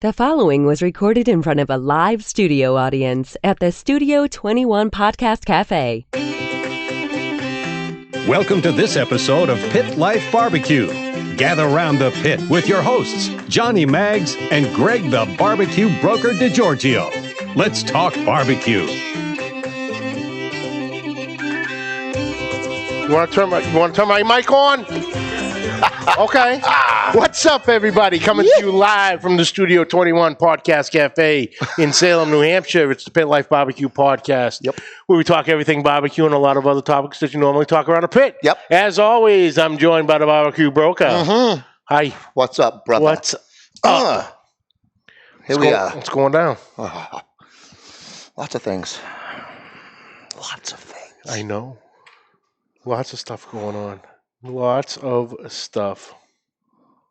The following was recorded in front of a live studio audience at the Studio 21 Podcast Café. Welcome to this episode of Pit Life BBQ. Gather round the pit with your hosts, Johnny Maggs and Greg the Barbecue Broker DiGiorgio. Let's talk barbecue. You want to turn my mic on? Okay. What's up, everybody? Coming to you live from the Studio 21 Podcast Cafe in Salem, New Hampshire. It's the Pit Life BBQ podcast. Yep. Where we talk everything barbecue and a lot of other topics that you normally talk around a pit. Yep. As always, I'm joined by the Barbecue Broker. Mm-hmm. Hi. What's up, brother? What's up? Here we are. What's going down? Lots of things. Lots of things. I know. Lots of stuff going on. Lots of stuff.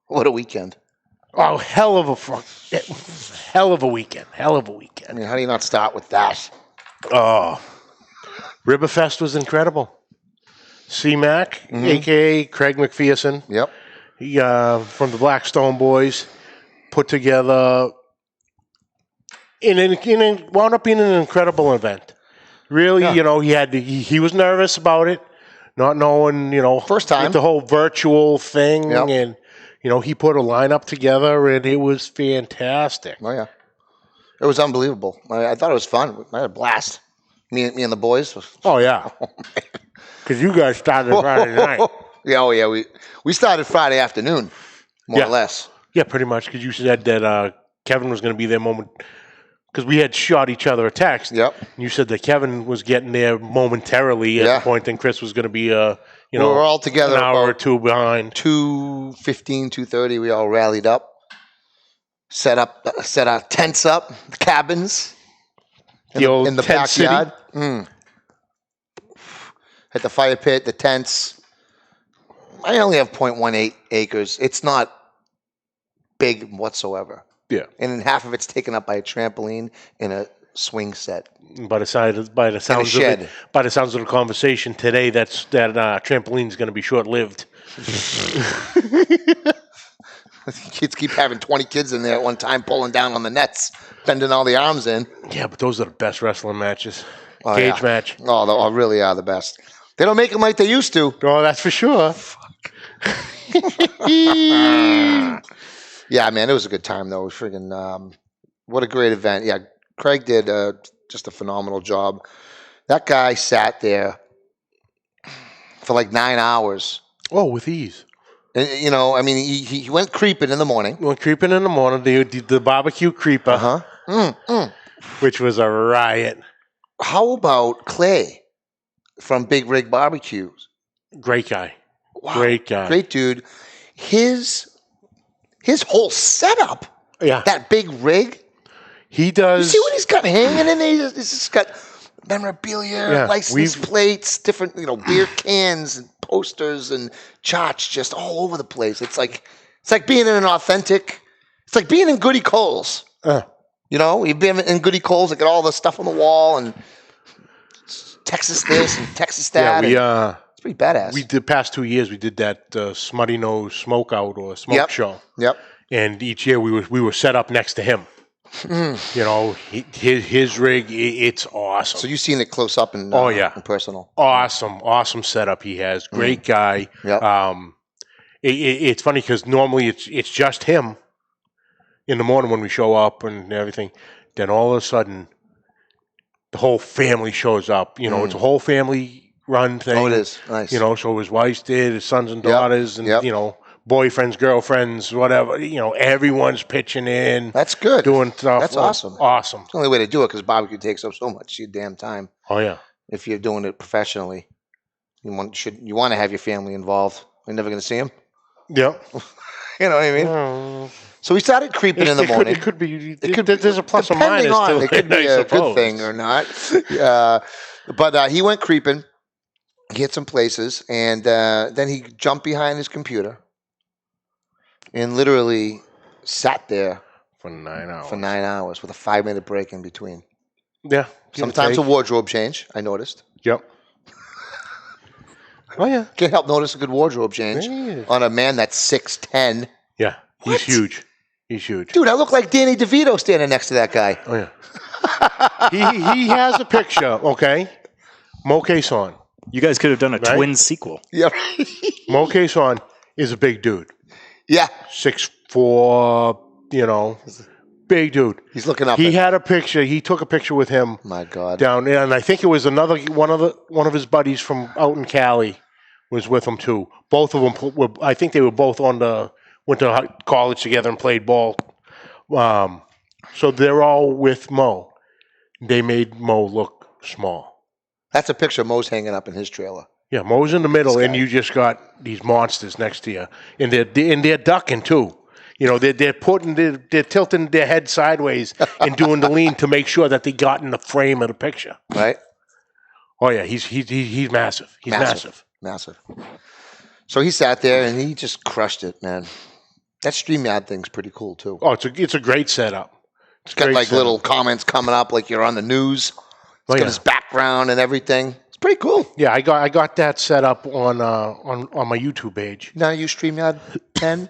What a weekend. Oh, hell of a weekend. Hell of a I weekend. mean, how do you not start with that? Oh, Ribberfest was incredible. C-Mac, a.k.a. Craig McPherson, Yep. he, from the Blackstone Boys, put together wound up being an incredible event. Really, Yeah. he was nervous about it, not knowing, First time. with the whole virtual thing, Yep. and he put a lineup together, and it was fantastic. Oh, yeah. It was unbelievable. I thought it was fun. I had a blast. Me and the boys. Oh yeah, because you guys started Friday night. Yeah, oh, yeah. We started Friday afternoon, more Yeah. or less. Yeah, pretty much, because you said that Kevin was going to be there because we had shot each other a text. Yep. And you said that Kevin was getting there momentarily at Yeah. the point, and Chris was going to be, We were all together an hour or about two behind. 2:15, 2:30. We all rallied up, set our tents up, the cabins in the tent city. backyard. At the fire pit, the tents. I only have 0.18 acres. It's not big whatsoever. Yeah. And then half of it's taken up by a trampoline and a swing set. By the sounds of shed. the conversation today, that trampoline is going to be short-lived. Kids keep having 20 kids in there at one time, pulling down on the nets, bending all the arms in. Yeah, but those are the best wrestling matches. Oh, Cage yeah. match. Oh, they really are the best. They don't make them like they used to. Oh, that's for sure. Yeah, man, it was a good time, though. Friggin', what a great event. Yeah, Craig did just a phenomenal job. That guy sat there for like 9 hours. Oh, with ease. And, he went creeping in the morning. Went creeping in the morning. The barbecue creeper, which was a riot. How about Clay from Big Rig Barbecues? Great guy. Wow. Great guy. Great dude. His whole setup, Yeah. that big rig. He does. You see what he's got hanging in there? He's just got memorabilia, license plates, different, beer cans and posters and charts just all over the place. It's like being in an authentic. It's like being in Goody Coles. You've been in Goody Coles. They got all the stuff on the wall and Texas this and Texas that. Yeah, it's pretty badass. The past 2 years we did that Smutty Nose Smoke Out or Smoke Show. Yep. And each year we were set up next to him. His rig, it's awesome. So you've seen it close up and and personal. Awesome setup he has. Great guy. Yep. It's funny because normally it's just him in the morning when we show up and everything. Then all of a sudden, the whole family shows up. It's a whole family run thing. Oh, it is. Nice. So his wife did, his sons and daughters, and boyfriends, girlfriends, whatever. Everyone's pitching in. That's good. Doing stuff. That's awesome. Awesome. It's the only way to do it because barbecue takes up so much of your damn time. Oh yeah. If you're doing it professionally, you want to have your family involved. You're never going to see them. Yep. You know what I mean? So we started creeping in the morning. It could be. There's a plus or minus to it. It could be a good thing or not. But he went creeping. He hit some places, and then he jumped behind his computer and literally sat there for 9 hours. For 9 hours with a 5-minute break in between. Yeah. Sometimes a wardrobe change, I noticed. Yep. Oh, yeah. Can't help notice a good wardrobe change on a man that's 6'10". Yeah, he's huge. He's huge. Dude, I look like Danny DeVito standing next to that guy. Oh, yeah. he has a picture, okay? Mo Quezon. You guys could have done a twin sequel. Yeah. Mo Quezon is a big dude. Yeah. 6'4", big dude. He's looking up. He had a picture. He took a picture with him. My God. Down there, and I think it was another one of his buddies from out in Cali was with him too. Both of them were. I think they were both went to college together and played ball. So they're all with Mo. They made Mo look small. That's a picture Mo's hanging up in his trailer. Yeah, Mo's in the middle, and you just got these monsters next to you, and they're ducking too. They're tilting their head sideways and doing the lean to make sure that they got in the frame of the picture. Right. Oh yeah, he's massive. He's massive. Massive. So he sat there and he just crushed it, man. That StreamYard thing's pretty cool too. Oh, it's a great setup. It's got like little comments coming up like you're on the news. It's got his background and everything. It's pretty cool. Yeah, I got that set up on my YouTube page. Now you StreamYard 10?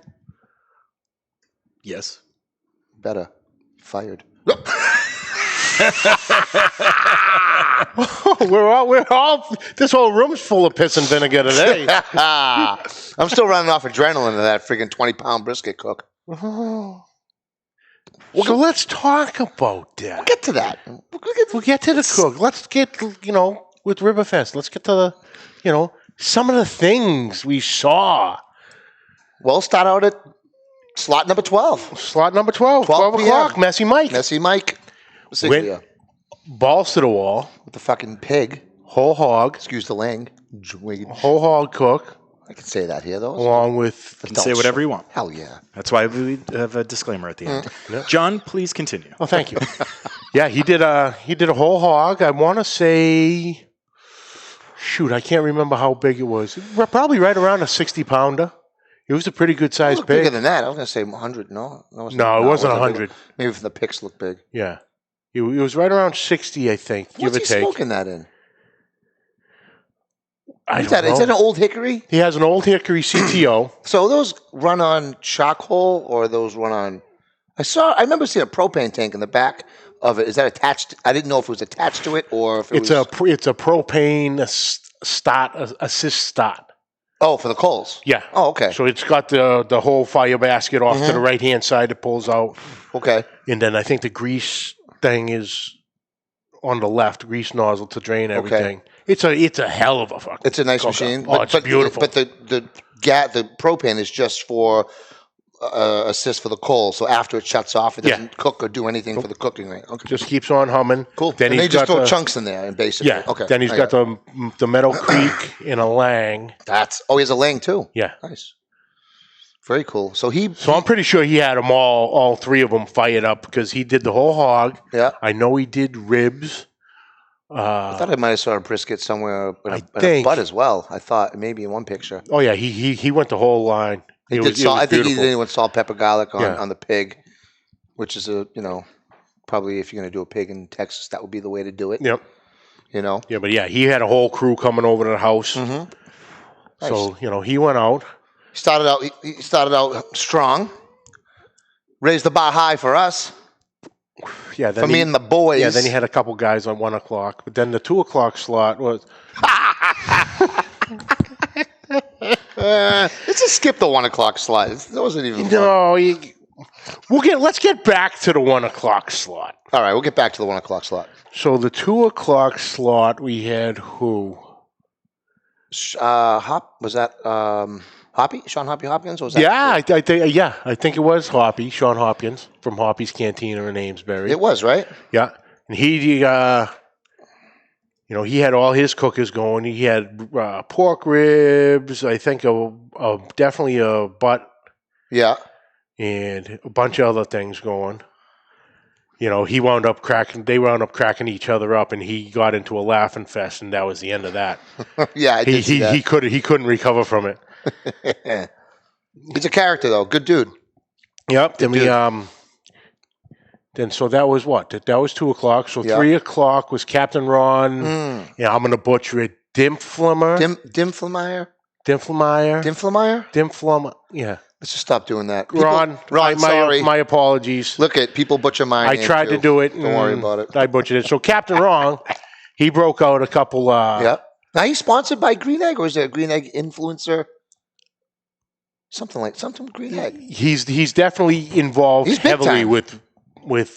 Yes. Better. Fired. we're all. This whole room's full of piss and vinegar today. I'm still running off adrenaline of that friggin' 20-pound brisket cook. So let's talk about that. We'll get to that. We'll get to the cook. Let's get with Ribberfest. Let's get to the some of the things we saw. We'll start out at slot number 12. Slot number 12. 12 o'clock. Messy Mike. Messy Mike. Went balls to the wall. With the fucking pig. Whole hog. Excuse the lang. Whole hog cook. I can say that here, though. Along with... You can say whatever you want. Hell yeah. That's why we have a disclaimer at the end. John, please continue. Oh, thank you. Yeah, he did a whole hog. I want to say... Shoot, I can't remember how big it was. Probably right around a 60-pounder. It was a pretty good-sized pig. Bigger than that. I was going to say 100. No, it wasn't 100. Maybe if the pics look big. Yeah. It was right around 60, I think, give or take. What's he smoking that in? I don't know. Is that an old hickory? He has an old hickory CTO. So those run on charcoal or those run on... I remember seeing a propane tank in the back of it. Is that attached? I didn't know if it was attached to it or if it was... It's a propane assist start. Oh, for the coals? Yeah. Oh, okay. So it's got the whole fire basket off to the right-hand side that pulls out. Okay. And then I think the grease thing is on the left, grease nozzle to drain everything. Okay. It's a hell of a fucking... It's a nice machine. It's beautiful. But the propane is just for assist for the coal. So after it shuts off, it doesn't cook or do anything for the cooking, right? Okay. Just keeps on humming. Cool. Then they just throw chunks in there, basically. Yeah. Okay. Then he's got the Meadow Creek in a lang. He has a lang too. Yeah. Nice. Very cool. So I'm pretty sure he had them all three of them fired up because he did the whole hog. Yeah. I know he did ribs. I thought I might have saw a brisket somewhere in a butt as well. I thought maybe in one picture. Oh yeah, he went the whole line. I think he did with salt, pepper, garlic on the pig, which is probably if you're going to do a pig in Texas, that would be the way to do it. Yep. Yeah, but he had a whole crew coming over to the house. Mm-hmm. Nice. So he went out. He started out strong. Raised the bar high for us. Yeah, for me and the boys. Yeah, then he had a couple guys on 1 o'clock, but then the 2 o'clock slot was. Let's just skip the 1 o'clock slot. It wasn't even. No, let's get back to the 1 o'clock slot. All right, we'll get back to the 1 o'clock slot. So the 2 o'clock slot, we had who? Was that Hoppy? Sean Hoppy Hopkins? Or was that I think it was Hoppy, Sean Hopkins from Hoppy's Cantina in Amesbury. It was, right? Yeah, and he had all his cookers going. He had pork ribs, I think definitely a butt. Yeah. And a bunch of other things going. They wound up cracking each other up, and he got into a laughing fest, and that was the end of that. Yeah, I did see that. He couldn't recover from it. He's a character, though. Good dude. Yep. So that was what? That was 2 o'clock. So 3 o'clock was Captain Ron. Yeah, I'm going to butcher it. Dimflimmer. Dimflemeyer? Dimflemeyer. Dimflemeyer? Dimflum. Yeah. Let's just stop doing that. Ron, sorry. my apologies. Look at people butcher mine. I tried to do it. Don't worry about it. I butchered it. So Captain Wrong, he broke out a couple. Yeah. Now he's sponsored by Green Egg, or is there a Green Egg influencer? Something Green Egg. He's definitely involved heavily with.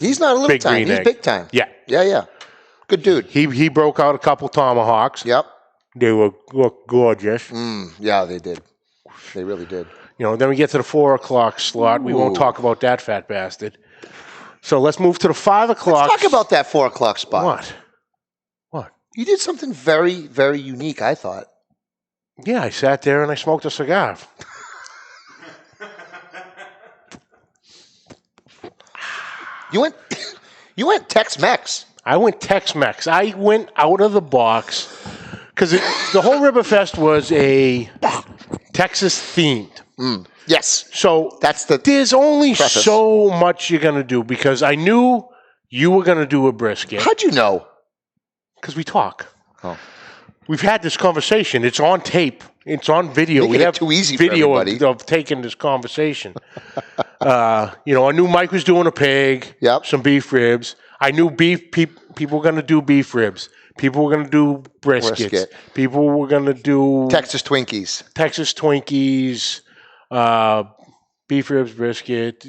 He's not a little big time. Green He's Egg. big time. Yeah. Yeah. Good dude. He broke out a couple tomahawks. Yep. They look gorgeous. Yeah, they did. They really did. Then we get to the 4 o'clock slot. We won't talk about that fat bastard. So let's move to the 5 o'clock. Let's talk about that 4 o'clock spot. What? You did something very, very unique, I thought. Yeah, I sat there and I smoked a cigar. You went Tex-Mex. I went Tex-Mex. I went out of the box because the whole Ribberfest was a Texas themed. Yes. So That's there's only preface. so much you're going to do because I knew you were going to do a brisket. How'd you know? Because we talk. Oh. We've had this conversation. It's on tape. It's on video. Making We it have too easy for video everybody. of taking this conversation. I knew Mike was doing a pig, Yep. some beef ribs. I knew people were going to do beef ribs. People were going to do briskets. Brisket. People were going to do Texas Twinkies. Twinkies, beef ribs, brisket,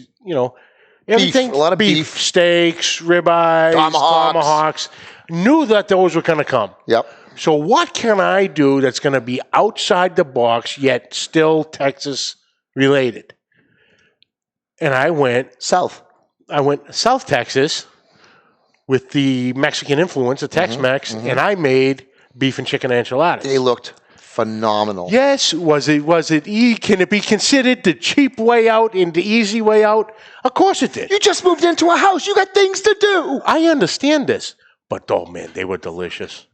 everything. A lot of beef. Steaks, ribeyes, tomahawks. Knew that those were going to come. Yep. So what can I do that's going to be outside the box yet still Texas related? And I went South Texas with the Mexican influence of Tex-Mex, and I made beef and chicken enchiladas. They looked phenomenal. Yes, can it be considered the cheap way out and the easy way out? Of course it did. You just moved into a house. You got things to do. I understand this, but oh man, they were delicious.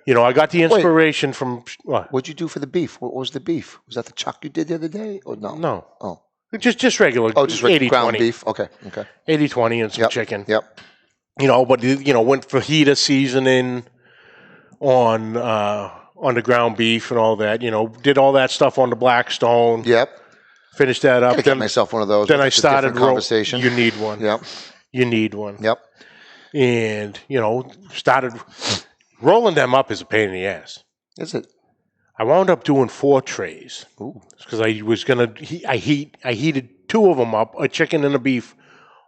I got the inspiration from what? What'd you do for the beef? What was the beef? Was that the chuck you did the other day? Or no? No. Oh. Just regular. Oh, just regular 80, ground 20. beef. Okay. 80-20 and some Yep. chicken. Yep. But went fajita seasoning on the ground beef and all that. Did all that stuff on the Blackstone. Yep. Finished that up. I get myself one of those. Then I It's a started different conversation. You need one. Yep. You need one. Yep. And started rolling them up is a pain in the ass. Is it? I wound up doing 4 trays. Ooh. Because I was gonna. I heated 2 of them up, a chicken and a beef,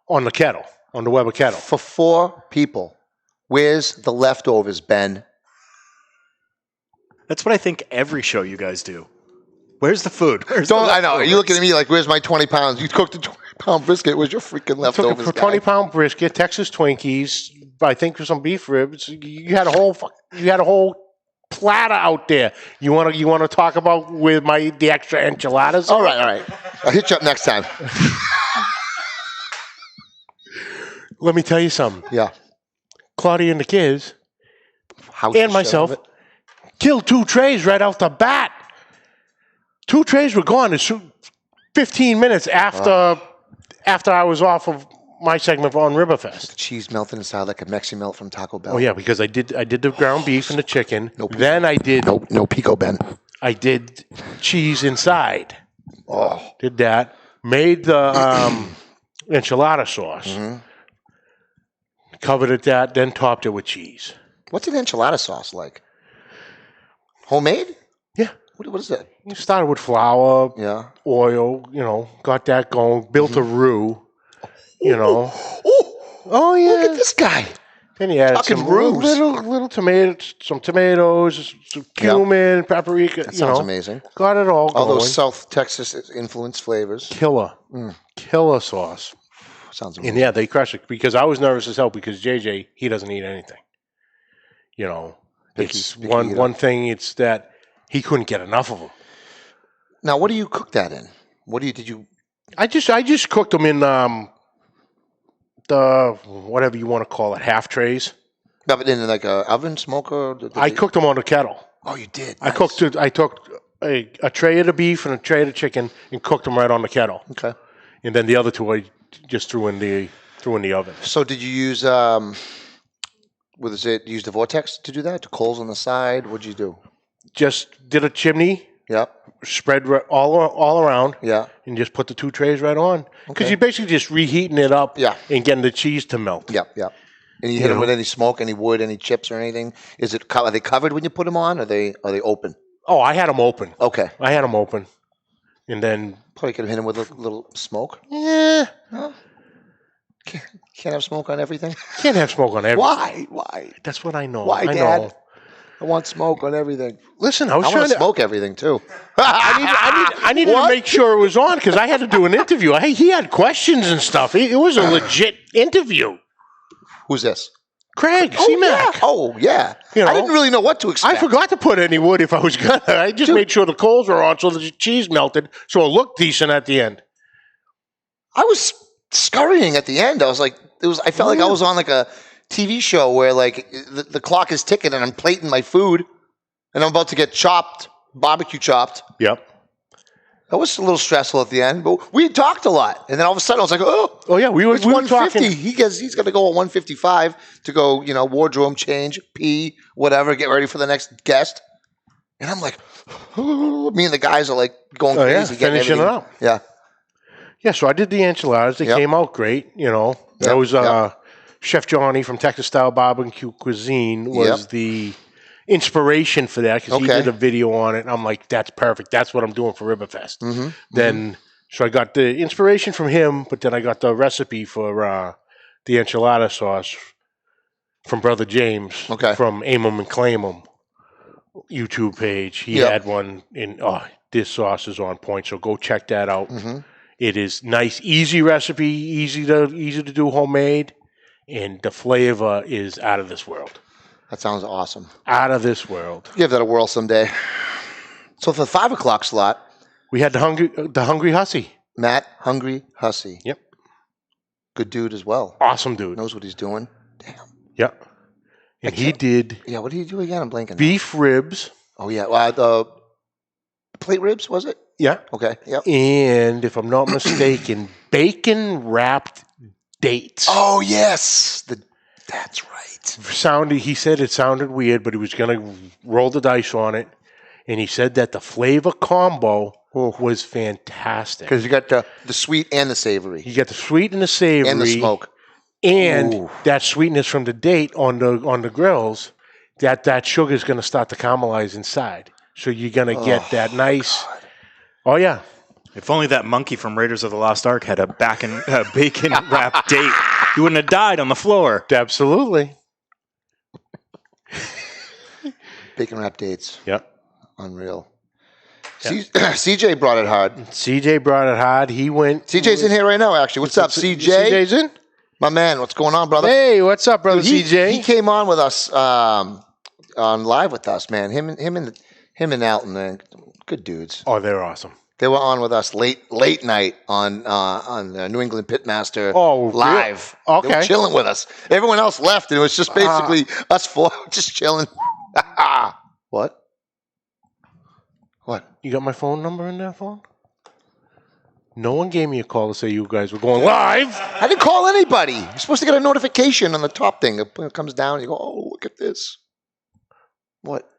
on the kettle, on the Weber kettle. For 4 people, where's the leftovers, Ben? That's what I think every show you guys do. Where's the food? I know. You're looking at me like, where's my 20 pounds? You cooked a 20-pound brisket. Where's your freaking leftovers, For guy? 20-pound brisket, Texas Twinkies, I think for some beef ribs. You had a whole platter out there. You want to talk about with the extra enchiladas? All right. I'll hit you up next time. Let me tell you something. Yeah. Claudia and the kids House and myself killed 2 trays right off the bat. 2 trays were gone in 15 minutes after I was off of my segment on Ribberfest. Cheese melting inside like a Mexican melt from Taco Bell. Oh yeah, because I did the ground beef and the chicken. No pico. Then I did No pico, Ben. I did cheese inside. Oh. Did that. Made the enchilada sauce. Mm-hmm. Covered it that, then topped it with cheese. What's an enchilada sauce like? Homemade? Yeah. What is that? You started with flour, Yeah. oil, got that going, built a roux, Oh, yeah. look at this guy. Then you added Talking some roux. little tomatoes, some cumin, paprika. That sounds amazing. Got it all going. All those South Texas influenced flavors. Killer sauce. Sounds And amazing. yeah, they crushed it because I was nervous as hell because JJ, he doesn't eat anything. It's Picky one thing. It's that he couldn't get enough of them. Now, what do you cook that in? Did you? I just cooked them in the whatever you want to call it, half trays. Have it in like a oven smoker? I cooked them on the kettle. Oh, you did. I Nice. took a tray of the beef and a tray of the chicken and cooked them right on the kettle. Okay. And then the other 2 I just threw in the oven. So did you use use the vortex to do that? To coals on the side? What'd you do? Just did a chimney Yep. spread all around. Yeah. And just put the 2 trays right on. Because you're basically just reheating it up and getting the cheese to melt. Yep. Yep. And you hit them with any smoke, any wood, any chips or anything? Are they covered when you put them on? Or are they open? Oh, I had them open. Okay. I had them open. And then... Probably could have hit them with a little smoke. Yeah. No? Can't have smoke on everything? Can't have smoke on everything. Why? That's what I know. Why, I Dad? know. I want smoke on everything. Listen, I want to smoke everything, too. I needed to make sure it was on because I had to do an interview. He had questions and stuff. It was a legit interview. Who's this? Craig, C-Mac. Yeah. Oh, yeah. I didn't really know what to expect. I forgot to put any wood if I was going to. I just made sure the coals were on so the cheese melted so it looked decent at the end. I was scurrying at the end. I was like, I felt like I was on like a TV show where like the clock is ticking and I'm plating my food and I'm about to get barbecue chopped. Yep. That was a little stressful at the end, but we talked a lot. And then all of a sudden I was like, oh yeah, we were 150. Talking. He's going to go at 155 to go, wardrobe change, pee, whatever, get ready for the next guest. And I'm like, me and the guys are like going crazy. Finishing it up. Yeah. Yeah, so I did the enchiladas. They came out great, That was Chef Johnny from Texas Style Barbecue Cuisine was the inspiration for that because he did a video on it. And I'm like, that's perfect. That's what I'm doing for Ribberfest. Mm-hmm. Then, so I got the inspiration from him, but then I got the recipe for the enchilada sauce from Brother James from Aim 'em and Claim 'em YouTube page. He had one in, this sauce is on point. So go check that out. Mm-hmm. It is nice, easy recipe, easy to do homemade, and the flavor is out of this world. That sounds awesome. Out of this world. Give that a whirl someday. So for the 5 o'clock slot, we had the Hungry Hussy. Matt Hungry Hussy. Yep. Good dude as well. Awesome dude. Knows what he's doing. Damn. Yep. And he did. Yeah. What did he do again? I'm blanking. Beef ribs. Oh yeah. The plate ribs, was it? Yeah. Okay. Yep. And if I'm not mistaken, bacon wrapped dates. Oh yes. That's right. He said it sounded weird, but he was going to roll the dice on it. And he said that the flavor combo was fantastic. Because you got the sweet and the savory. You got the sweet and the savory. And the smoke. And that sweetness from the date on the grills, that sugar is going to start to caramelize inside. So you're going to get that nice... God. Oh, yeah. If only that monkey from Raiders of the Lost Ark had a bacon wrapped date. He wouldn't have died on the floor. Absolutely. Bacon wrapped dates. Yep. Unreal. Yep. CJ brought it hard. CJ brought it hard. He went. CJ's in here right now, actually. What's up, CJ? CJ's in? My man, what's going on, brother? Hey, what's up, brother? Dude, CJ? He came on with us, on live with us, man. Him and Alton, man. Good dudes. Oh, they're awesome. They were on with us late night on New England Pitmaster live. Really? Okay. They were chilling with us. Everyone else left, and it was just basically us four just chilling. What? You got my phone number in that phone? No one gave me a call to say you guys were going live. I didn't call anybody. You're supposed to get a notification on the top thing. It comes down, you go, oh, look at this. What?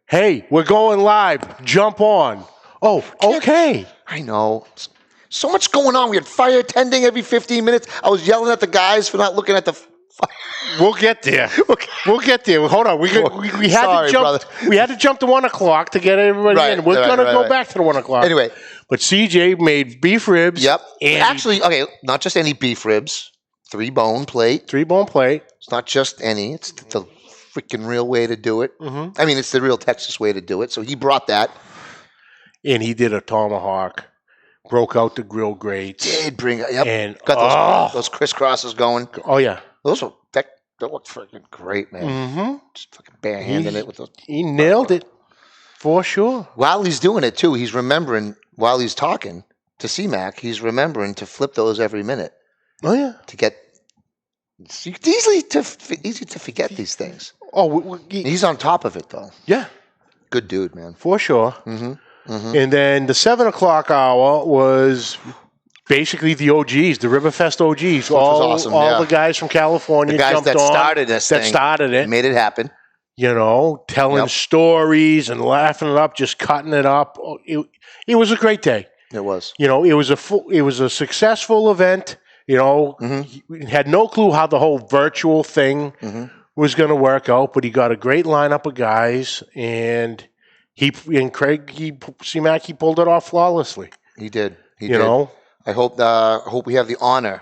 Hey, we're going live. Jump on. Oh, okay. I know. So much going on. We had fire tending every 15 minutes. I was yelling at the guys for not looking at the fire. We'll get there. We'll get there. Hold on. We had to jump to 1 o'clock to get everybody in. We're going to go back to the 1 o'clock. Anyway. But CJ made beef ribs. Yep. Actually, okay, not just any beef ribs. 3-bone plate. 3-bone plate. It's not just any. It's the freaking real way to do it. Mm-hmm. I mean, it's the real Texas way to do it. So he brought that. And he did a tomahawk. Broke out the grill grates. Did bring it. Yep. And got those crisscrosses going. Oh, yeah. That looked freaking great, man. Mm-hmm. Just fucking barehanding it with those. He nailed it. For sure. While he's doing it, too, he's remembering, while he's talking to C-Mac, he's remembering to flip those every minute. Oh, yeah. To get... It's easy to forget these things. Oh, he's on top of it, though. Yeah. Good dude, man. For sure. Mm-hmm. Mm-hmm. And then the 7 o'clock hour was basically the OGs, the Ribberfest OGs. Which was awesome, all the guys from California jumped on. The guys that started this thing. That started it. Made it happen. telling stories and laughing it up, just cutting it up. It was a great day. It was. It was a successful event. We had no clue how the whole virtual thing was going to work out, but he got a great lineup of guys, and Craig C-Mac, he pulled it off flawlessly. He did. He did. I hope we have the honor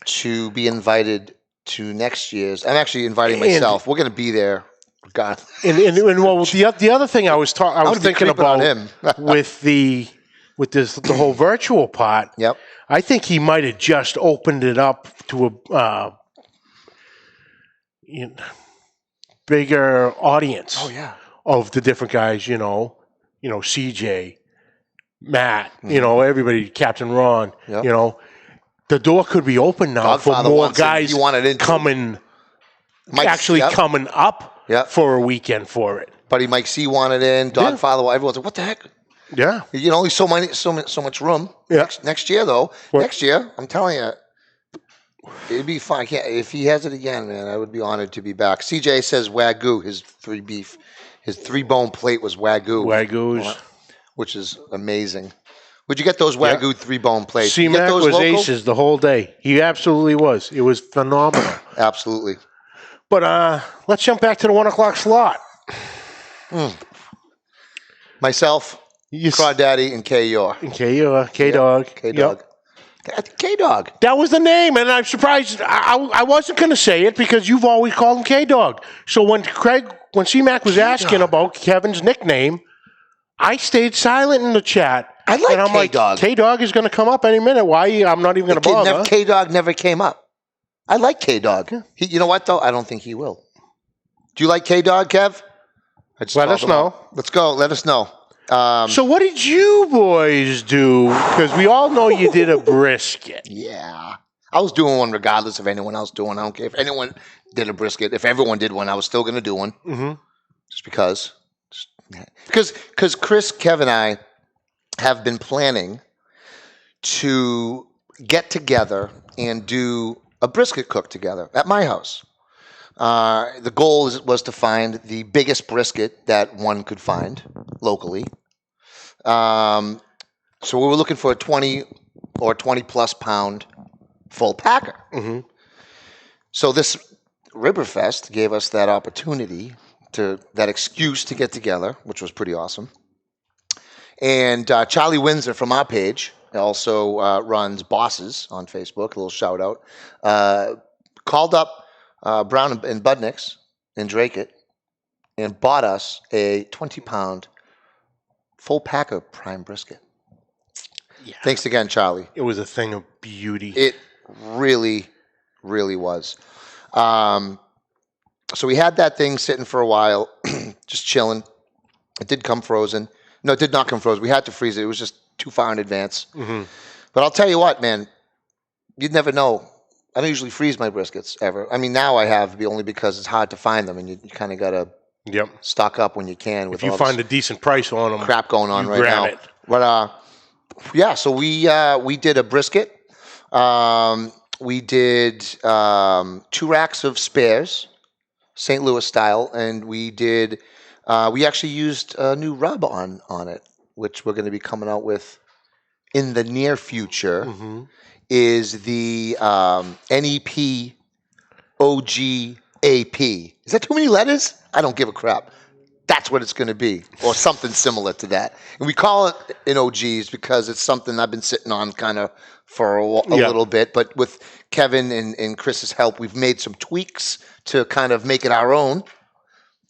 to be invited to next year's. I'm actually inviting myself. We're going to be there. God. And the other thing I was thinking about him with the whole virtual part. Yep. I think he might have just opened it up to a bigger audience. Oh yeah. Of the different guys, CJ, Matt, everybody, Captain Ron, Yep. The door could be open now for more guys coming up for a weekend for it. Buddy Mike C wanted in. Dogfather, everyone's like, what the heck? Yeah. Only so much room. Yeah. Next year, though. Next year, I'm telling you, it'd be fun. If he has it again, man, I would be honored to be back. CJ says Wagyu, his 3-bone plate was Wagyu. Wagyus. Which is amazing. Would you get those Wagyu 3-bone plates? C-Mac was local? Aces the whole day. He absolutely was. It was phenomenal. Absolutely. But let's jump back to the 1 o'clock slot. Myself, Crawdaddy, and K-Yor. K-Dog. K-Dog. Yep. K-Dog. That was the name, and I'm surprised. I wasn't going to say it because you've always called him K-Dog. So when C-Mac was asking about Kevin's nickname, I stayed silent in the chat. I like and I'm K-Dog. Like, K-Dog is going to come up any minute. Why? I'm not even going to bother. K-Dog never came up. I like K-Dog. Yeah. You know what, though? I don't think he will. Do you like K-Dog, Kev? Let us know. Let's go. Let us know. So what did you boys do? Because we all know you did a brisket. Yeah. I was doing one regardless of anyone else doing. I don't care if anyone did a brisket. If everyone did one, I was still going to do one. Mm-hmm. Just because. Because Chris, Kev, and I have been planning to get together and do a brisket cook together at my house. The goal was to find the biggest brisket that one could find locally. So we were looking for a 20 or 20-plus pound full packer. Mm-hmm. So this Ribberfest gave us that opportunity, that excuse to get together, which was pretty awesome. And Charlie Windsor from our page also runs Bosses on Facebook, a little shout out, called up Brown and Budnick's in Drake and bought us a 20-pound full packer prime brisket. Yeah. Thanks again, Charlie. It was a thing of beauty. It really, really was. So we had that thing sitting for a while, just chilling. It did come frozen. No, it did not come frozen. We had to freeze it. It was just too far in advance. Mm-hmm. But I'll tell you what, man, you'd never know. I don't usually freeze my briskets ever. I mean, now I have, only because it's hard to find them, and you kind of got to stock up when you can. If you find a decent price on them, crap going on right now. It. But yeah, so we did a brisket. We did 2 racks of spares, St. Louis style, and we actually used a new rub on it, which we're going to be coming out with in the near future. Mm-hmm. Is the NEP OGAP. Is that too many letters? I don't give a crap. That's what it's going to be, or something similar to that. And we call it in OGs because it's something I've been sitting on kind of for a little bit. But with Kevin and Chris's help, we've made some tweaks to kind of make it our own.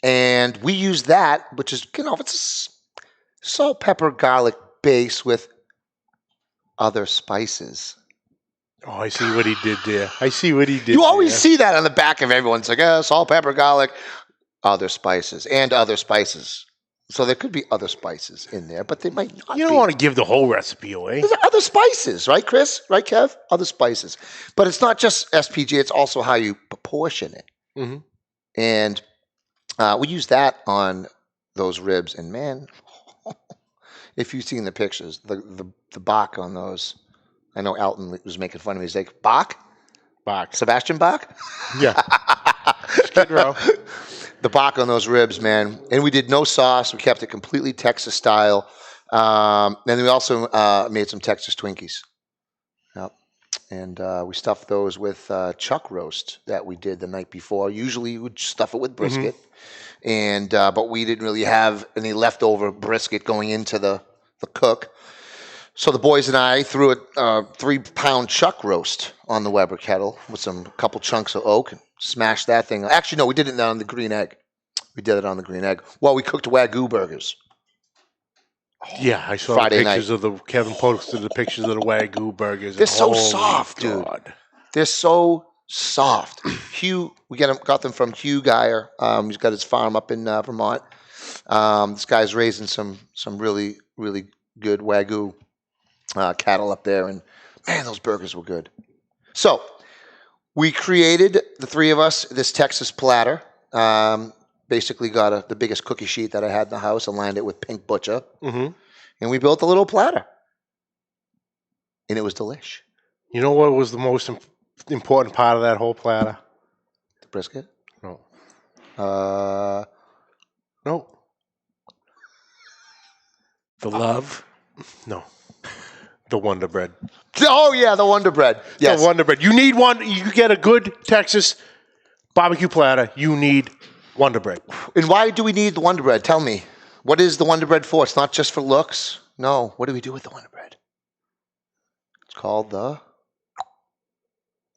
And we use that, which is, it's a salt, pepper, garlic base with other spices. Oh, I see what he did there. You always see that on the back of everyone's like, salt, pepper, garlic, other spices, and other spices. So there could be other spices in there, but they might not. You don't want to give the whole recipe away. There's other spices, right, Chris? Right, Kev? Other spices. But it's not just SPG, it's also how you proportion it. Mm-hmm. And we use that on those ribs. And man, if you've seen the pictures, the Bach on those. I know Alton was making fun of me. He's like, Bach? Bach. Sebastian Bach? Yeah. Skid Row. the bark on those ribs, man. And we did no sauce. We kept it completely Texas style. And then we also made some Texas Twinkies. Yep. And we stuffed those with chuck roast that we did the night before. Usually we would stuff it with brisket. And but we didn't really have any leftover brisket going into the cook. So the boys and I threw a 3-pound chuck roast on the Weber kettle with a couple chunks of oak and smashed that thing. Actually, no, we did it on the green egg. We did it on the green egg. Well, we cooked Wagyu burgers. Yeah, I saw Friday the pictures Kevin posted the pictures of the Wagyu burgers. They're so soft, dude. They're so soft. Hugh, we got them from Hugh Geyer. He's got his farm up in Vermont. This guy's raising some really, really good Wagyu cattle up there, and man, those burgers were good. So we created, the three of us, this Texas platter. Basically got the biggest cookie sheet that I had in the house and lined it with pink butcher. And we built a little platter. And it was delish. You know what was the most important part of that whole platter? The brisket? No. No. The love? No. The Wonder Bread. Oh, yeah, the Wonder Bread. Yes. The Wonder Bread. You need one. You get a good Texas barbecue platter. You need Wonder Bread. And why do we need the Wonder Bread? Tell me. What is the Wonder Bread for? It's not just for looks. No. What do we do with the Wonder Bread? It's called the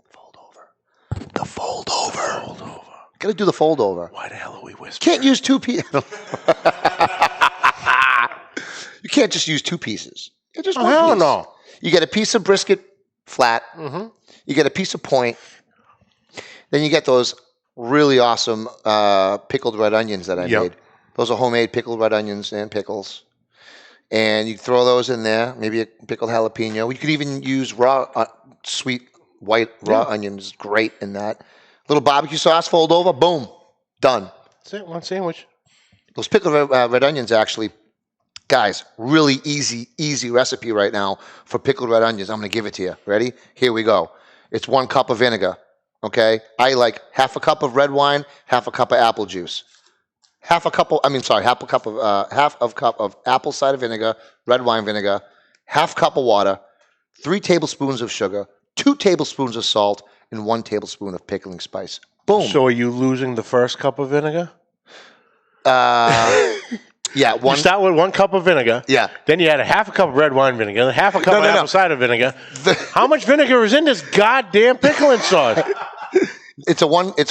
fold over. The fold over. Fold over. Got to do the fold over. Why the hell are we whispering? Can't use two pieces. You can't just use two pieces. You just one Hell piece. no. You get a piece of brisket flat. You get a piece of point. Then you get those really awesome pickled red onions that I made. Those are homemade pickled red onions and pickles. And you throw those in there, maybe a pickled jalapeno. You could even use raw, sweet white raw onions. Great in that. Little barbecue sauce, fold over, boom, done. That's it, one sandwich. Those pickled red onions actually, guys, really easy recipe right now for pickled red onions. I'm going to give it to you. Ready? Here we go. It's 1 cup of vinegar. Okay, I like half a cup of red wine, half a cup of apple juice, half a cup of apple cider vinegar, red wine vinegar, half cup of water, 3 tablespoons of sugar, 2 tablespoons of salt, and 1 tablespoon of pickling spice. Boom. So are you losing the first cup of vinegar? Yeah, You start with 1 cup of vinegar. Yeah. Then you add a half a cup of red wine vinegar, half a cup of apple cider vinegar. How much vinegar is in this goddamn pickling sauce? It's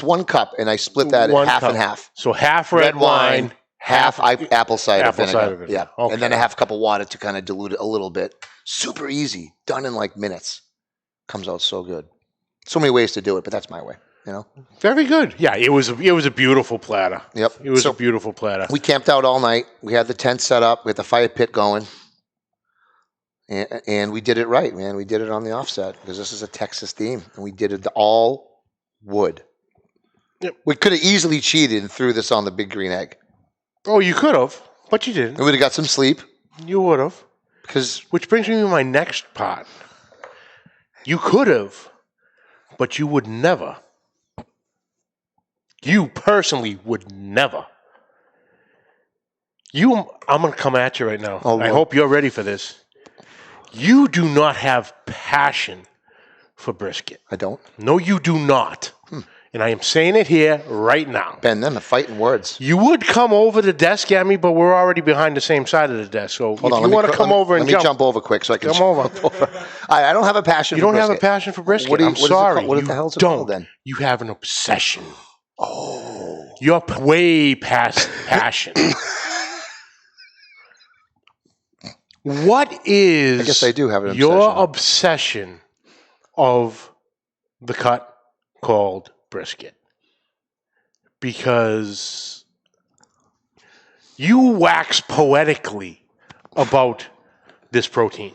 1 cup, and I split that in half and half. So half red wine, half apple cider vinegar. Yeah, Okay. and then a half cup of water to kind of dilute it a little bit. Super easy, done in like minutes. Comes out so good. So many ways to do it, but that's my way. You know. Very good. Yeah, it was a beautiful platter. Yep. It was a beautiful platter. We camped out all night. We had the tent set up. We had the fire pit going. And we did it right, man. We did it on the offset because this is a Texas theme. And we did it all wood. Yep. We could have easily cheated and threw this on the big green egg. Oh, you could have, but you didn't. We would have got some sleep. You would have. Which brings me to my next part. You could have, but you would never. You personally would never. I'm going to come at you right now. Oh, I hope you're ready for this. You do not have passion for brisket. I don't. No, you do not. And I am saying it here right now. Ben, them are fighting words. You would come over the desk at me, but we're already behind the same side of the desk. So if you want to come over and let me jump over quick so I can come over. I don't have a passion. You for don't brisket. have a passion for brisket. What I'm sorry. What the hell's it called then? You have an obsession. Oh, you're way past passion. What is? I guess I do have an obsession. Your obsession of the cut called brisket, because you wax poetically about this protein.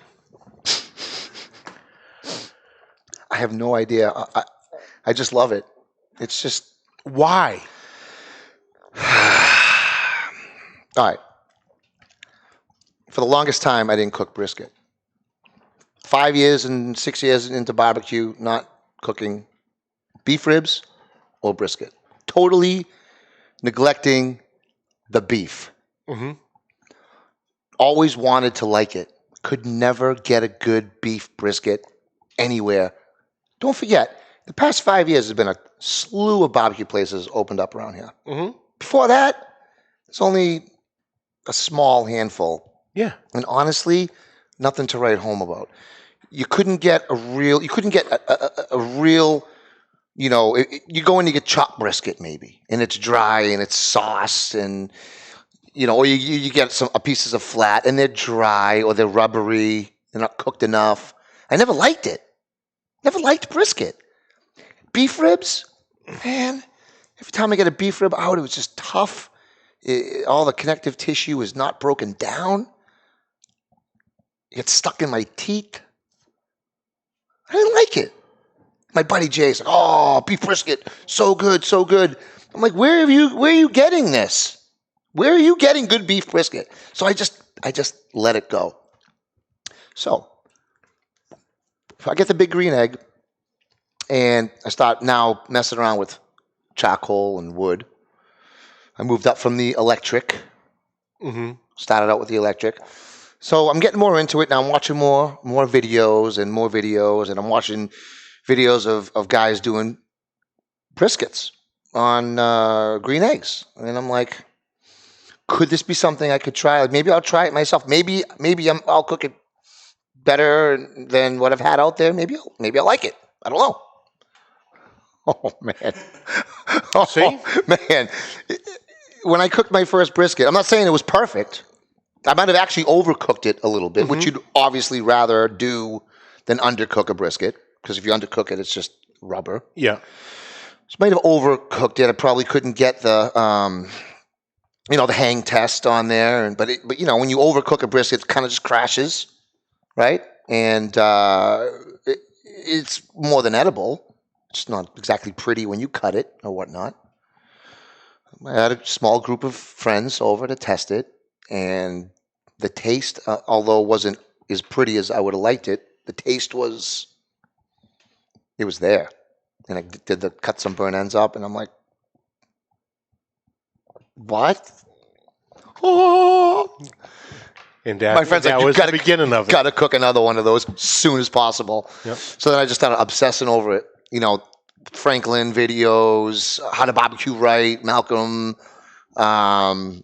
I have no idea. I just love it. It's just why. All right. For the longest time, I didn't cook brisket. 5 years and 6 years into barbecue, not cooking beef ribs or brisket. Totally neglecting the beef. Mm-hmm. Always wanted to like it. Could never get a good beef brisket anywhere. Don't forget, the past 5 years there's been a slew of barbecue places opened up around here. Mm-hmm. Before that, it's only a small handful. Yeah. And honestly, nothing to write home about. You couldn't get a real, you go in to get chopped brisket maybe, and it's dry and it's sauced, and, or you get some pieces of flat and they're dry or they're rubbery, they're not cooked enough. I never liked it. Never liked brisket. Beef ribs, man, every time I get a beef rib out, it was just tough. All the connective tissue is not broken down. It gets stuck in my teeth. I didn't like it. My buddy Jay's like, "Oh, beef brisket, so good, so good." I'm like, where are you getting this? Where are you getting good beef brisket? So I just let it go. So if I get the big green egg and I start now messing around with charcoal and wood, I moved up from the electric. Mm-hmm. Started out with the electric. So I'm getting more into it now. I'm watching more videos, and I'm watching videos of guys doing briskets on green eggs. And I'm like, could this be something I could try? Like, maybe I'll try it myself. Maybe I'll cook it better than what I've had out there. Maybe I'll like it. I don't know. Oh, man. See? Man. When I cooked my first brisket, I'm not saying it was perfect. I might have actually overcooked it a little bit, which you'd obviously rather do than undercook a brisket, because if you undercook it, it's just rubber. Yeah. So I might have overcooked it. I probably couldn't get the hang test on there, but when you overcook a brisket, it kind of just crashes, right? And it's more than edible. It's not exactly pretty when you cut it or whatnot. I had a small group of friends over to test it, and the taste, although wasn't as pretty as I would have liked it, the taste was there. And I did cut some burn ends up, and I'm like, what? Oh! And my friend's that like, was the beginning of it. Got to cook another one of those as soon as possible. Yep. So then I just started obsessing over it. Franklin videos, how to barbecue right, Malcolm, so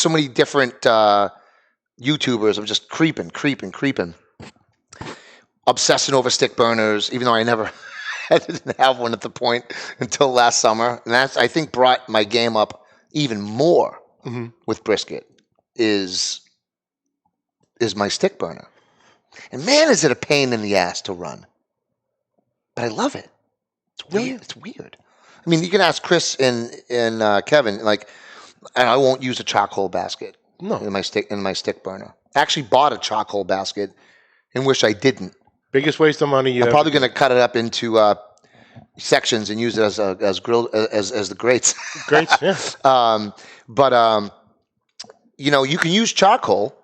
many different YouTubers of just creeping, obsessing over stick burners, even though I didn't have one at the point until last summer. And that's, I think, brought my game up even more with brisket is my stick burner. And man, is it a pain in the ass to run. But I love it. It's weird. Yeah. It's weird. I mean, you can ask Chris and Kevin, and I won't use a charcoal basket in my stick burner. I actually bought a charcoal basket and wish I didn't. Biggest waste of money. I'm probably going to cut it up into sections and use it as the grates. Grates, yeah. You can use charcoal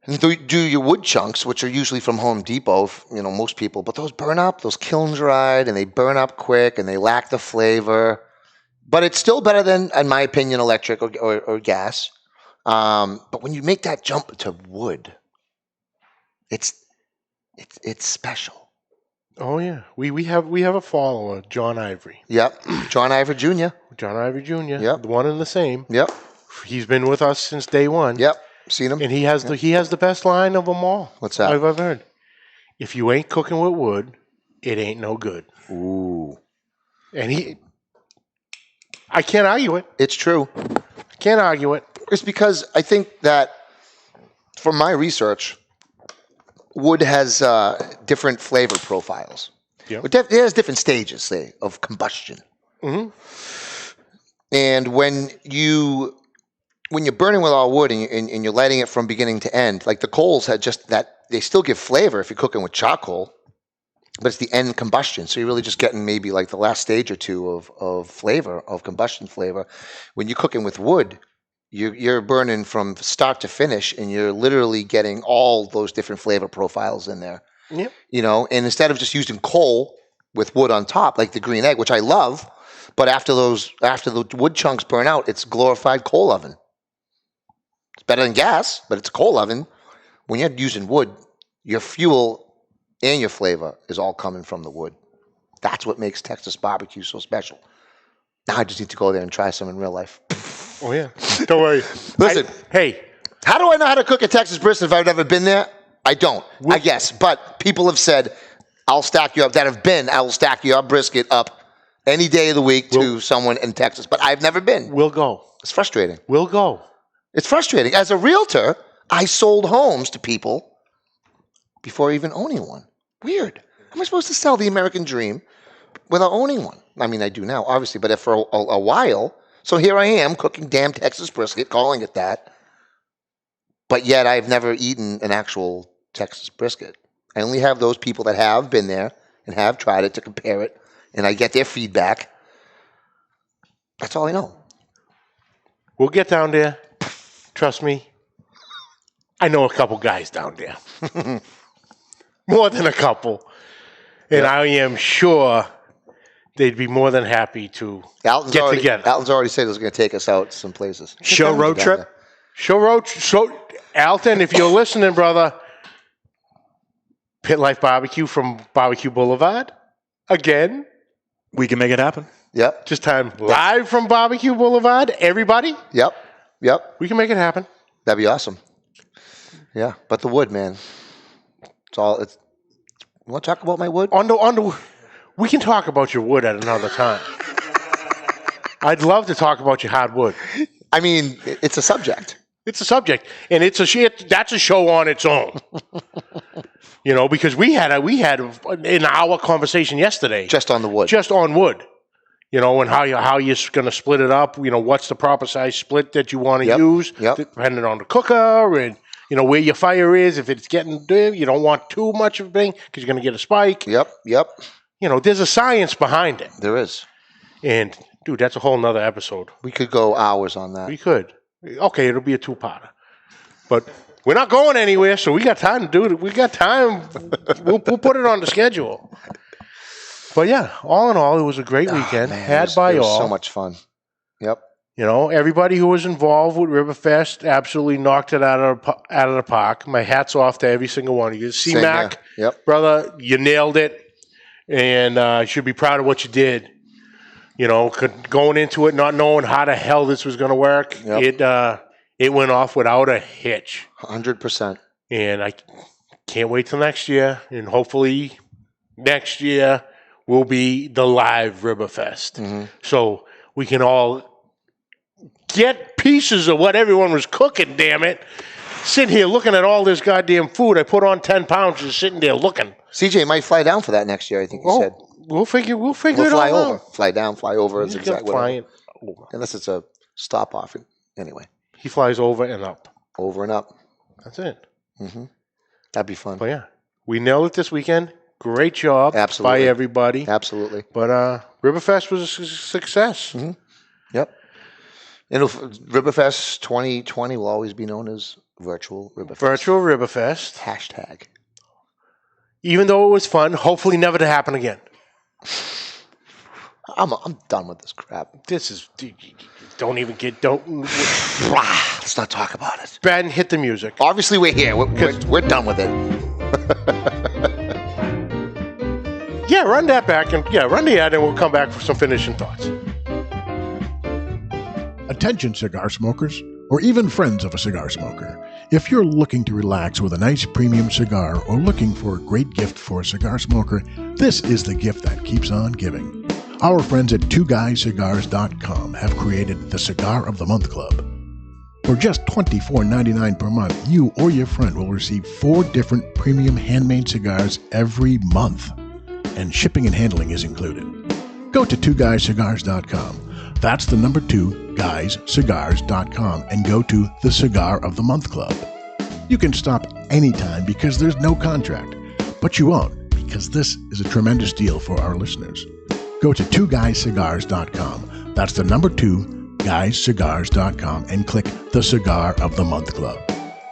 and do your wood chunks, which are usually from Home Depot, most people. But those burn up, those kiln dried, and they burn up quick, and they lack the flavor. But it's still better than, in my opinion, electric or gas. But when you make that jump to wood, it's special. Oh yeah, we have a follower, John Ivory. Yep, John Ivory Jr. John Ivory Jr. Yep, the one and the same. Yep, he's been with us since day one. Yep, seen him, and he has the best line of them all. What's that? I've ever heard. If you ain't cooking with wood, it ain't no good. Ooh, and I can't argue it. It's true. I can't argue it. It's because I think that from my research, wood has different flavor profiles. Yep. It has different stages, say, of combustion. Mm-hmm. And when you're burning with all wood and you're lighting it from beginning to end, like the coals had just that, they still give flavor if you're cooking with charcoal, but it's the end combustion. So you're really just getting maybe like the last stage or two of flavor, of combustion flavor. When you're cooking with wood, you're burning from start to finish, and you're literally getting all those different flavor profiles in there. Yep. And instead of just using coal with wood on top, like the green egg, which I love, But after the wood chunks burn out, it's glorified coal oven. It's better than gas, but it's a coal oven. When you're using wood, your fuel and your flavor is all coming from the wood. That's what makes Texas barbecue so special. Now I just need to go there and try some in real life. Oh, yeah. Don't worry. Listen. Hey. How do I know how to cook a Texas brisket if I've never been there? I don't. I guess. But people have said, I'll stack you up. I will stack your brisket up any day of the week to someone in Texas. But I've never been. We'll go. It's frustrating. We'll go. It's frustrating. As a realtor, I sold homes to people before even owning one. Weird. How am I supposed to sell the American dream without owning one? I mean, I do now, obviously, but for a while. So here I am cooking damn Texas brisket, calling it that. But yet I've never eaten an actual Texas brisket. I only have those people that have been there and have tried it to compare it, and I get their feedback. That's all I know. We'll get down there. Trust me. I know a couple guys down there. More than a couple. And I am sure they'd be more than happy to get together. Alton's already said he was going to take us out some places. Show road trip? Alton, if you're listening, brother, Pit Life BBQ from Barbecue Boulevard. Again. We can make it happen. Yep. Just time live from Barbecue Boulevard. Everybody. Yep. We can make it happen. That'd be awesome. Yeah. But the wood, man. You want to talk about my wood? We can talk about your wood at another time. I'd love to talk about your hardwood. I mean, it's a subject. It's a subject, and that's a show on its own. Because we had an hour conversation yesterday just on the wood. Just on wood. And how you're going to split it up. What's the proper size split that you want to use, depending on the cooker and where your fire is. If it's getting big, you don't want too much of a thing because you're going to get a spike. Yep. There's a science behind it. There is. And dude, that's a whole nother episode. We could go hours on that. We could. Okay, it'll be a two-parter. But we're not going anywhere, so we got time to do it. We got time. We'll put it on the schedule. But yeah, all in all, it was a great weekend. Man, it was so much fun. Yep. Everybody who was involved with Ribberfest absolutely knocked it out of the park. My hat's off to every single one of you. C-Mac, brother, you nailed it. And you should be proud of what you did. Going into it, not knowing how the hell this was going to work, it went off without a hitch. 100%. And I can't wait till next year. And hopefully next year will be the live Ribberfest. Mm-hmm. So we can all get pieces of what everyone was cooking, damn it. Sitting here looking at all this goddamn food. I put on 10 pounds just sitting there looking. CJ might fly down for that next year, I think you said. We'll figure it fly all over. out. Fly down, fly over. It's exactly flying over. Unless it's a stop off. Anyway. He flies over and up. Over and up. That's it. Mm-hmm. That'd be fun. But yeah, we nailed it this weekend. Great job by everybody. Absolutely. But Ribberfest was a success. Mm-hmm. Yep. And Ribberfest 2020 will always be known as Virtual Ribberfest. Virtual Ribberfest. Hashtag. Even though it was fun, hopefully never to happen again. I'm done with this crap. This is... Let's not talk about it. Ben, hit the music. Obviously, we're here. We're done with it. Yeah, run that back. Run the ad, and we'll come back for some finishing thoughts. Attention, cigar smokers, or even friends of a cigar smoker. If you're looking to relax with a nice premium cigar or looking for a great gift for a cigar smoker, this is the gift that keeps on giving. Our friends at twoguyscigars.com have created the Cigar of the Month Club. For just $24.99 per month, you or your friend will receive 4 different premium handmade cigars every month, and shipping and handling is included. Go to twoguyscigars.com. That's the number 2, guyscigars.com, and go to the Cigar of the Month Club. You can stop anytime because there's no contract, but you won't because this is a tremendous deal for our listeners. Go to twoguyscigars.com. That's the number 2, guyscigars.com, and click the Cigar of the Month Club.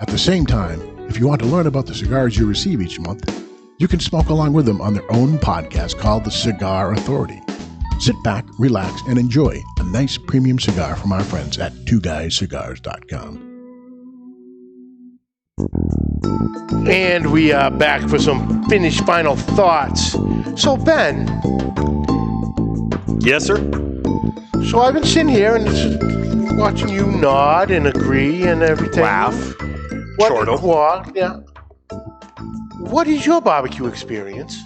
At the same time, if you want to learn about the cigars you receive each month, you can smoke along with them on their own podcast called The Cigar Authority. Sit back, relax, and enjoy a nice premium cigar from our friends at twoguyscigars.com. And we are back for some finished final thoughts. So, Ben. Yes, sir? So I've been sitting here and watching you nod and agree and everything. Laugh. Chortle. What, yeah. What is your barbecue experience?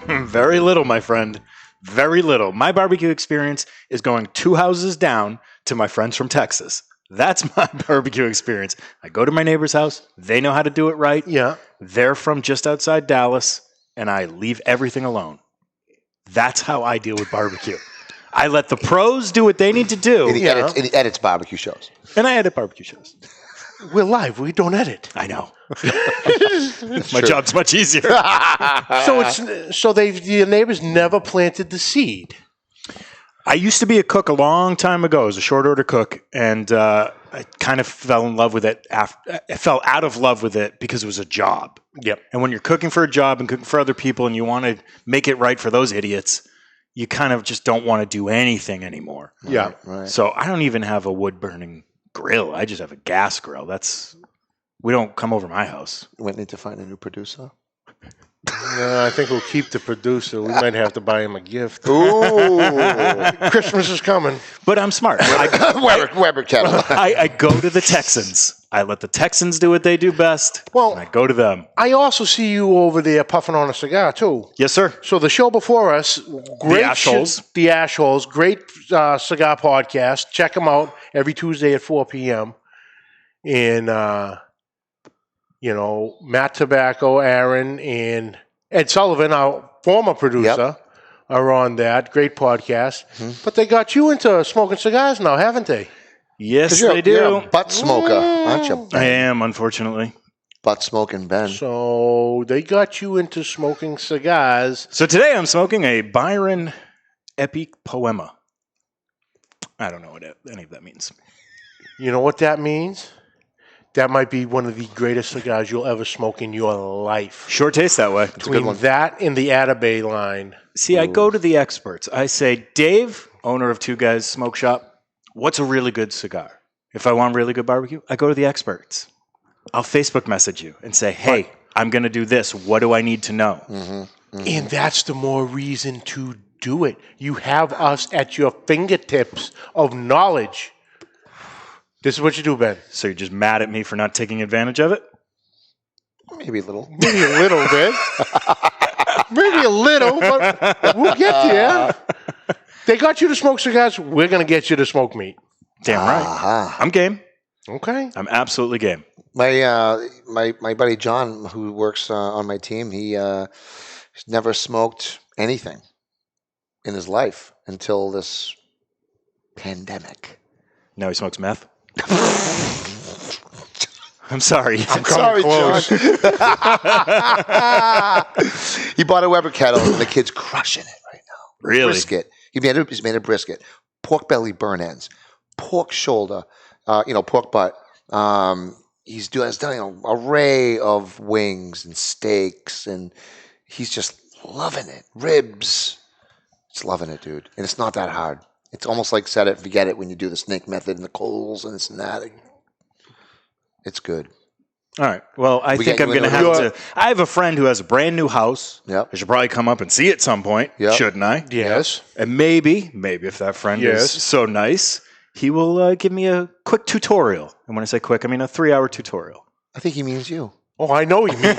Very little, my friend. Very little. My barbecue experience is going 2 houses down to my friends from Texas. That's my barbecue experience. I go to my neighbor's house. They know how to do it right. Yeah. They're from just outside Dallas, and I leave everything alone. That's how I deal with barbecue. I let the pros do what they need to do. And he edits barbecue shows. And I edit barbecue shows. We're live. We don't edit. I know. My job's much easier. So your neighbors never planted the seed. I used to be a cook a long time ago. I was a short order cook, and I kind of fell in love with it. I fell out of love with it because it was a job. Yep. And when you're cooking for a job and cooking for other people and you want to make it right for those idiots, you kind of just don't want to do anything anymore. Yeah. Right. So I don't even have a wood-burning grill. I just have a gas grill. We don't come over my house. We need to find a new producer. No, I think we'll keep the producer. We might have to buy him a gift. Ooh. Christmas is coming. But I'm smart. Weber kettle. I go to the Texans. I let the Texans do what they do best. Well, and I go to them. I also see you over there puffing on a cigar, too. Yes, sir. So the show before us, great The Ashholes, great cigar podcast. Check them out every Tuesday at 4 p.m. And, Matt Tobacco, Aaron, and Ed Sullivan, our former producer, are on that. Great podcast. Mm-hmm. But they got you into smoking cigars now, haven't they? Yes, they do. You're a butt smoker, aren't you, Ben? I am, unfortunately. Butt smoking, Ben. So they got you into smoking cigars. So today I'm smoking a Byron Epic Poema. I don't know what any of that means. You know what that means? That might be one of the greatest cigars you'll ever smoke in your life. Sure tastes that way. Between that and the Atabay line. See, I go to the experts. I say, Dave, owner of Two Guys Smoke Shop, what's a really good cigar? If I want really good barbecue, I go to the experts. I'll Facebook message you and say, hey, I'm going to do this. What do I need to know? Mm-hmm. Mm-hmm. And that's the more reason to do it. You have us at your fingertips of knowledge. This is what you do, Ben. So you're just mad at me for not taking advantage of it? Maybe a little. Maybe a little bit. Maybe a little, but we'll get there. They got you to smoke cigars. We're going to get you to smoke meat. Damn right. I'm game. Okay. I'm absolutely game. My buddy John, who works on my team, he's never smoked anything in his life until this pandemic. Now he smokes meth? I'm sorry. I'm sorry, John. He bought a Weber kettle, and the kid's crushing it right now. Really? Brisket. He's made a brisket. Pork belly burn ends. Pork shoulder. Pork butt. He's done an array of wings and steaks, and he's just loving it. Ribs. He's loving it, dude. And it's not that hard. It's almost like set it, forget it when you do the snake method and the coals and this and that. It's good. All right. Well, I think I'm going to have to. I have a friend who has a brand new house. Yep. I should probably come up and see it at some point, shouldn't I? Yes. And maybe if that friend is so nice, he will give me a quick tutorial. And when I say quick, I mean a 3-hour tutorial. I think he means you. Oh, I know he means me.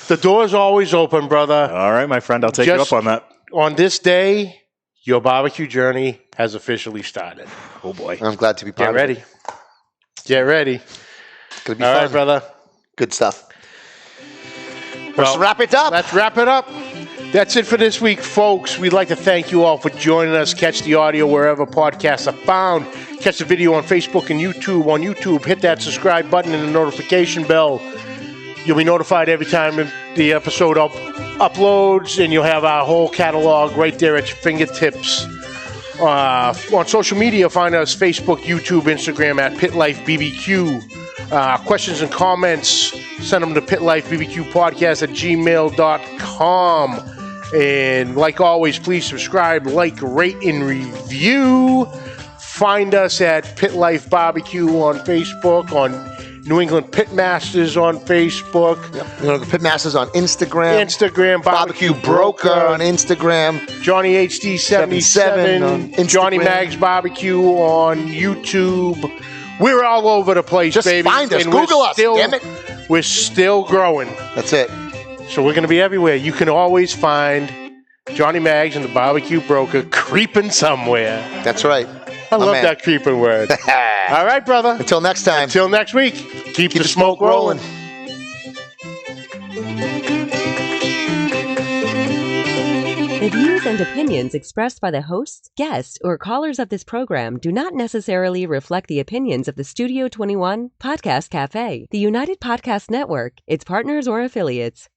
The door's always open, brother. All right, my friend. I'll take you up on that. On this day, your barbecue journey has officially started. Oh, boy. I'm glad to be part of it. Get ready. It's going to be All fun. right, brother. Good stuff. Let's wrap it up. Let's wrap it up. That's it for this week, folks. We'd like to thank you all for joining us. Catch the audio wherever podcasts are found. Catch the video on Facebook and YouTube. On YouTube, hit that subscribe button and the notification bell. You'll be notified every time the episode uploads, and you'll have our whole catalog right there at your fingertips. On social media, find us Facebook, YouTube, Instagram at Pit Life BBQ. Questions and comments, send them to pitlifebbqpodcast@gmail.com. And like always, please subscribe, like, rate, and review. Find us at Pit Life BBQ on Facebook, on New England Pitmasters on Facebook. Yep. You know, the Pitmasters on Instagram. BBQ Broker on Instagram. Johnny HD77 on Instagram. Johnny Mags BBQ on YouTube. We're all over the place, Just baby. find us. And Google us, damn it. We're still growing. That's it. So we're going to be everywhere. You can always find Johnny Mags and the BBQ Broker creeping somewhere. That's right. I love that creeping word. All right, brother. Until next time. Until next week. Keep the smoke rolling. The views and opinions expressed by the hosts, guests, or callers of this program do not necessarily reflect the opinions of the Studio 21 Podcast Café, the United Podcast Network, its partners, or affiliates.